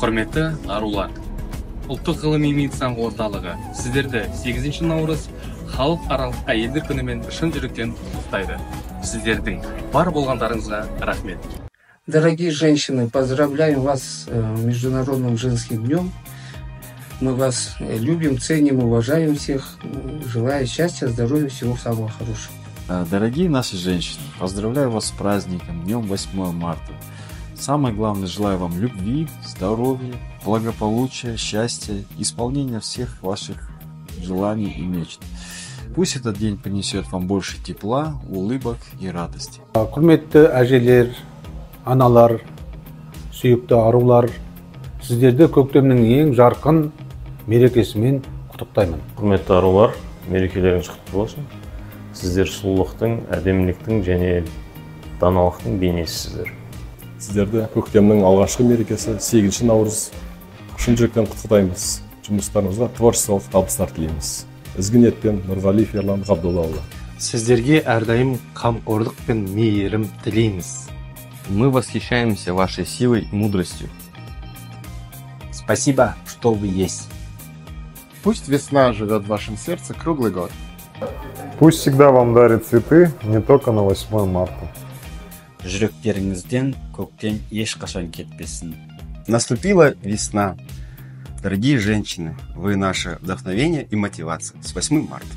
Құрметті арулар, ұлттық ғылыми медицина орталығы сіздерді 8 наурыз халықаралық әйелдер күнімен шын жүректен құттықтайды. Сіздердің бар болғандарыңызға рахмет. Дорогие женщины, поздравляем вас с Международным женским днем. Мы вас любим, ценим, уважаем всех. Желаю счастья, здоровья, всего самого хорошего. Дорогие наши женщины, поздравляю вас с праздником, днем 8 марта. Самое главное, желаю вам любви, здоровья, благополучия, счастья, исполнения всех ваших желаний и мечт. Пусть этот день принесет вам больше тепла, улыбок и радости. Құрметті әжелер, аналар, сүйікті арулар, сіздерді көктемнің ең жарқын мерекесімен құттықтаймын. Құрметті арулар, мерекелеріңіз құтты болсын. Сіздер сұлулықтың, әдеміліктің және даналықтың бейнесісіздер. Сіздерді көктемнің алғашқы мерекесі 8 наурыз шын жүректен құттықтаймыз. Жұмыстарыңызға творчестволық табыстар тілейміз. Ізгі ниетпен Нұрғалиев Ерлан Ғабдоллаұлы. Сіздерге әрдайым қамқорлық пен мейірім тілейміз. Мы восхищаемся вашей силой и мудростью. Спасибо, что вы есть. Пусть весна живет в вашем сердце круглый год. Пусть всегда вам дарит цветы, не только на 8 марта. Жүректеріңізден көктем ешқашан кетпесін. Наступила весна. Дорогие женщины, вы наше вдохновение и мотивация. С 8 марта.